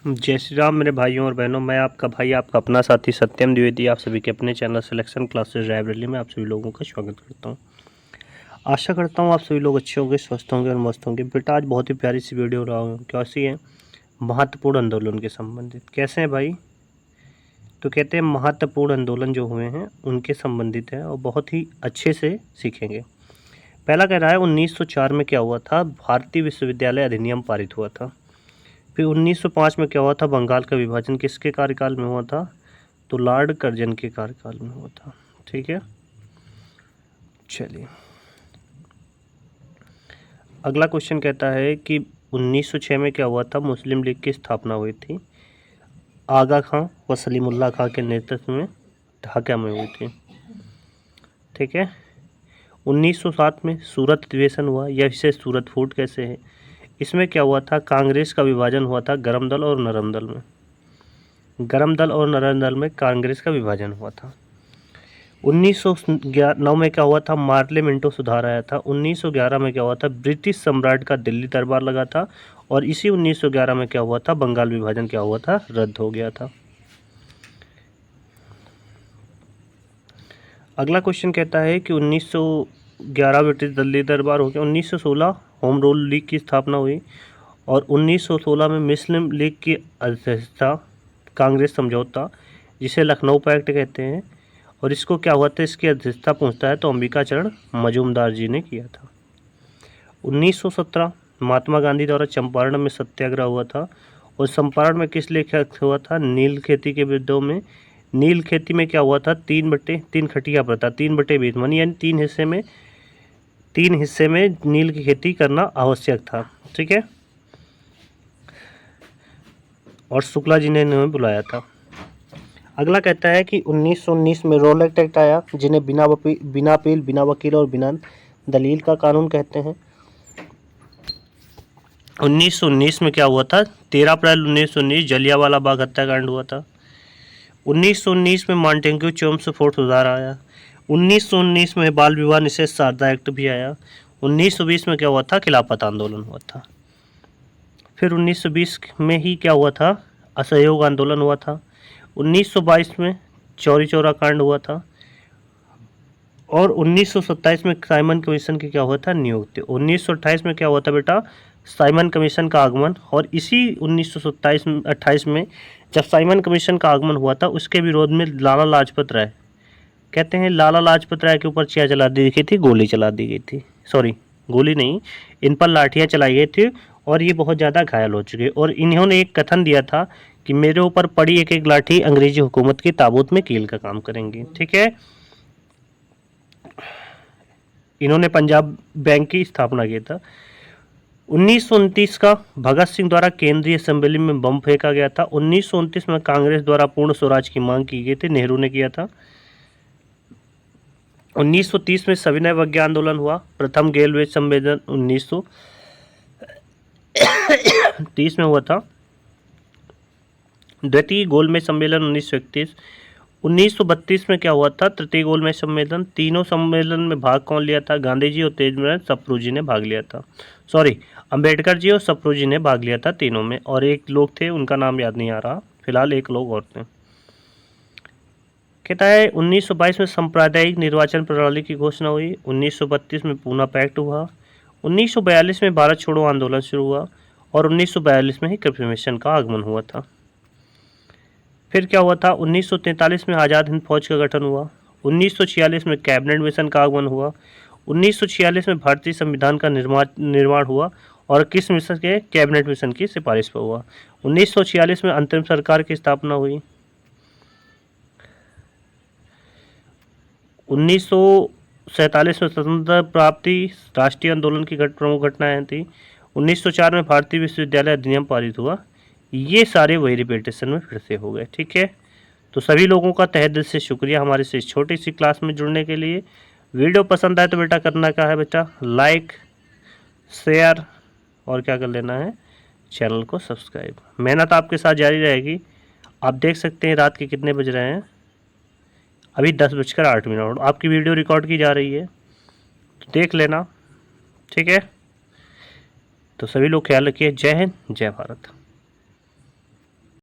जय श्री राम मेरे भाइयों और बहनों। मैं आपका भाई, आपका अपना साथी सत्यम द्विवेदी, आप सभी के अपने चैनल सिलेक्शन क्लासेस लाइब्रेरी में आप सभी लोगों का स्वागत करता हूं। आशा करता हूं आप सभी लोग अच्छे होंगे, स्वस्थ होंगे और मस्त होंगे। बेटा आज बहुत ही प्यारी सी वीडियो रहा हूँ। कैसी है? महत्वपूर्ण आंदोलन के संबंधित। कैसे हैं भाई? तो कहते हैं महत्वपूर्ण आंदोलन जो हुए हैं उनके संबंधित है और बहुत ही अच्छे से सीखेंगे। पहला कह रहा है 1904 में क्या हुआ था? भारतीय विश्वविद्यालय अधिनियम पारित हुआ था। फिर 1905 में क्या हुआ था? बंगाल का विभाजन किसके कार्यकाल में हुआ था? तो लॉर्ड कर्जन के कार्यकाल में हुआ था। ठीक है, चलिए अगला क्वेश्चन कहता है कि 1906 में क्या हुआ था? मुस्लिम लीग की स्थापना हुई थी। आगा खां व सलीमुल्लाह खां के नेतृत्व में ढाका में हुई थी। ठीक है, 1907 में सूरत अधिवेशन हुआ। यह विशेष सूरत फूट कैसे है? इसमें क्या हुआ था? कांग्रेस का विभाजन हुआ था गरम दल और नरम दल में। गरम दल और नरम दल में कांग्रेस का विभाजन हुआ था। 1909 में क्या हुआ था? पार्लियामेंटो सुधार आया था। 1911 में क्या हुआ था? ब्रिटिश सम्राट का दिल्ली दरबार लगा था। और इसी 1911 में क्या हुआ था? बंगाल विभाजन क्या हुआ था? रद्द हो गया था। अगला क्वेश्चन कहता है कि 1911 ब्रिटिश दिल्ली दरबार हो गया। 1916 होम रूल लीग की स्थापना हुई और 1916 में मुस्लिम लीग की अध्यक्षता कांग्रेस समझौता, जिसे लखनऊ पैक्ट कहते हैं, और इसको क्या हुआ था? इसकी अध्यक्षता पूछता है तो अंबिका चरण मजूमदार जी ने किया था। 1917 महात्मा गांधी द्वारा चंपारण में सत्याग्रह हुआ था और चंपारण में किस लिए हुआ था? नील खेती के विरोध में। नील खेती में क्या हुआ था? 3/3 खटिया प्रथा, 3/20 मानी यानी 3 हिस्से में नील की खेती करना आवश्यक था। ठीक है, और शुक्ला जी ने इन्हें बुलाया था। अगला कहता है कि 1919 में रॉलेट एक्ट आया, जिन्हें बिना अपील, बिना वकील और बिना दलील का कानून कहते हैं। 1919 में क्या हुआ था? 13 अप्रैल 1919 जलियांवाला बाग हत्याकांड हुआ था। 1919 में मॉन्टेग्यू चेम्सफोर्ड सुधार आया। 1919 में बाल विवाह निषेध शारदा एक्ट भी आया। 1920 में क्या हुआ था? खिलाफत आंदोलन हुआ था। फिर 1920 में ही क्या हुआ था? असहयोग आंदोलन हुआ था। 1922 में चौरी चौरा कांड हुआ था और 1927 में साइमन कमीशन की क्या हुआ था? नियुक्ति। 1928 में क्या हुआ था बेटा? साइमन कमीशन का आगमन। और इसी 1928 में जब साइमन कमीशन का आगमन हुआ था, उसके विरोध में लाला लाजपत राय, कहते हैं लाला लाजपत राय के ऊपर क्या चला दी गई थी? गोली चला दी गई थी। सॉरी, गोली नहीं, इन पर लाठियाँ चलाई गई थी और ये बहुत ज़्यादा घायल हो चुके। और इन्होंने एक कथन दिया था कि मेरे ऊपर पड़ी एक एक लाठी अंग्रेजी हुकूमत की ताबूत में कील का काम करेंगी। ठीक है, इन्होंने पंजाब बैंक की स्थापना की था। 1929 का भगत सिंह द्वारा केंद्रीय असेंबली में बम फेंका गया था। 1929 में कांग्रेस द्वारा पूर्ण स्वराज की मांग की गई थी, नेहरू ने किया था। 1930 में सविनय अवज्ञा आंदोलन हुआ। प्रथम गेलवेज सम्मेलन 1930 में हुआ था। द्वितीय गोलमेज सम्मेलन 1931। 1932 में क्या हुआ था? तृतीय गोलमेज सम्मेलन। तीनों सम्मेलन में भाग कौन लिया था? गांधी जी और तेजचंद सप्रू जी ने भाग लिया था। सॉरी, अंबेडकर जी और सप्रू जी ने भाग लिया था तीनों में, और एक लोग थे उनका नाम याद नहीं आ रहा फिलहाल, एक लोग और थे। कहता है 1922 में सांप्रदायिक निर्वाचन प्रणाली की घोषणा हुई। 1932 में पूना पैक्ट हुआ। 1942 में भारत छोड़ो आंदोलन शुरू हुआ और 1942 में ही कमीशन का आगमन हुआ था। फिर क्या हुआ था? 1943 में आज़ाद हिंद फौज का गठन हुआ। 1946 में कैबिनेट मिशन का आगमन हुआ। 1946 में भारतीय संविधान का निर्माण हुआ और किस मिशन के? कैबिनेट मिशन की सिफारिश पर हुआ। 1946 में अंतरिम सरकार की स्थापना हुई। 1947 में स्वतंत्रता प्राप्ति राष्ट्रीय आंदोलन की प्रमुख घटनाएं थी। 1904 में भारतीय विश्वविद्यालय अधिनियम पारित हुआ। ये सारे वही रिपीटेशन में फिर से हो गए। ठीक है, तो सभी लोगों का तहे दिल से शुक्रिया हमारे से इस छोटी सी क्लास में जुड़ने के लिए। वीडियो पसंद आए तो बेटा करना क्या है बेटा? लाइक, शेयर और क्या कर लेना है? चैनल को सब्सक्राइब। मेहनत आपके साथ जारी रहेगी। आप देख सकते हैं रात के कितने बज रहे हैं, अभी 10:08। आपकी वीडियो रिकॉर्ड की जा रही है तो देख लेना। ठीक है, तो सभी लोग ख्याल रखिए। जय हिंद, जय भारत।